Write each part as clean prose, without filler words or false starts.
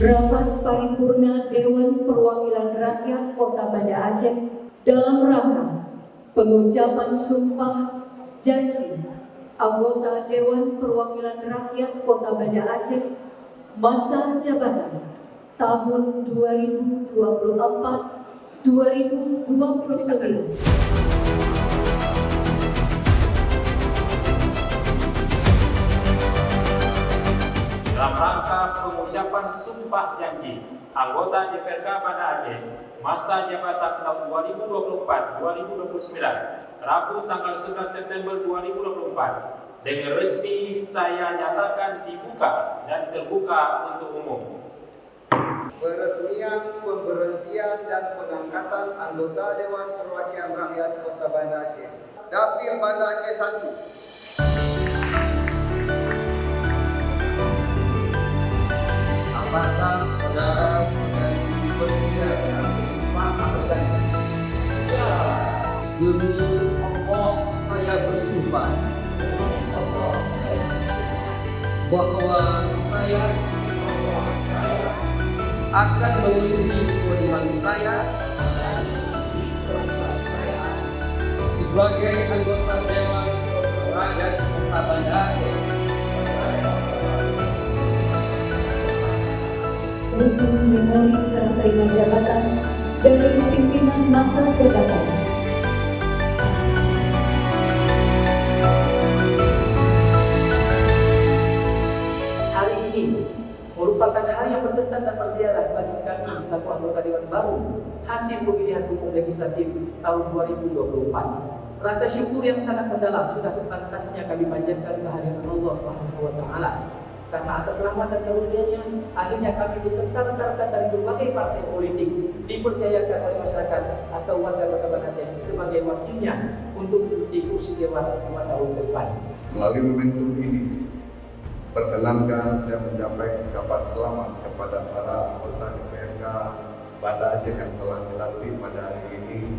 Rapat Paripurna Dewan Perwakilan Rakyat Kota Banda Aceh dalam rangka pengucapan sumpah janji anggota Dewan Perwakilan Rakyat Kota Banda Aceh masa jabatan tahun 2024-2029. Dalam rangka pengucapan sumpah janji anggota DPRK Banda Aceh masa jabatan tahun 2024-2029 Rabu tanggal 11 September 2024 dengan resmi saya nyatakan dibuka dan terbuka untuk umum. Peresmian pemberhentian dan pengangkatan anggota Dewan Perwakilan Rakyat Kota Banda Aceh. Dapil Banda Aceh 1. Apakah saudara-saudari bersedia dengan bersumpah atau janji? Demi Allah saya bersumpah bahwa saya akan memenuhi kewajiban saya sebagai anggota Dewan Rakyat Kota Banda Aceh untuk memori serah terima jabatan dari pimpinan masa jabatan. Hari ini merupakan hari yang berkesan dan bersejarah bagi kami selaku anggota Dewan baru hasil pemilihan umum legislatif tahun 2024. Rasa syukur yang sangat mendalam sudah sepantasnya kami panjatkan kehadiran Allah Subhanahu wa Ta'ala. Karena atas rahmat dan karunia-Nya, akhirnya kami beserta rekan-rekan dari berbagai partai politik dipercayakan oleh masyarakat atau warga Kota Banda Aceh sebagai wakilnya untuk di kursi Dewan 5 tahun ke depan. Melalui momentum ini, perkenankan saya menyampaikan ucapan selamat kepada para anggota DPRK Banda Aceh yang telah dilantik pada hari ini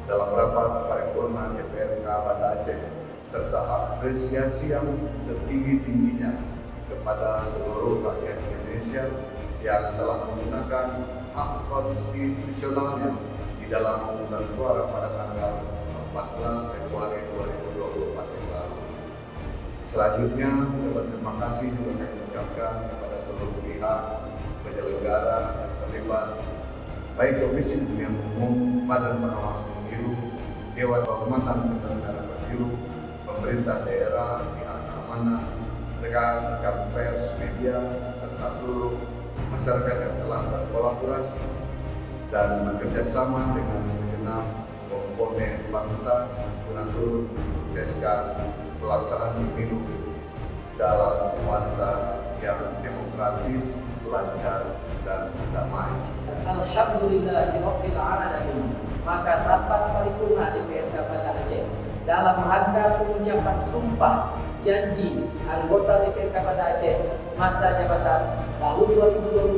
dalam rapat paripurna DPRK Banda Aceh, serta apresiasi yang setinggi-tingginya kepada seluruh rakyat Indonesia yang telah menggunakan hak konstitusionalnya di dalam pemungutan suara pada tanggal 14 Februari 2024 yang lalu. Selanjutnya, terima kasih juga kami ucapkan kepada seluruh pihak penyelenggara yang terlibat, baik Komisi Pemilihan Umum, Badan Pengawas Pemilu, Dewan Kehormatan Penyelenggara Pemilu, pemerintah daerah, pihak keamanan, rekan-rekan pers, media, serta seluruh masyarakat yang telah berkolaborasi dan bekerja sama dengan segenap komponen bangsa untuk mensukseskan pelaksanaan pemilu dalam nuansa yang demokratis, lancar, dan damai. Alhamdulillahirabbil alamin. Maka rapat paripurna DPRK Banda Aceh dalam rangka pengucapan sumpah janji anggota DPRK Banda Aceh masa jabatan tahun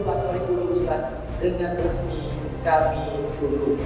2024-2029 dengan resmi kami tutup.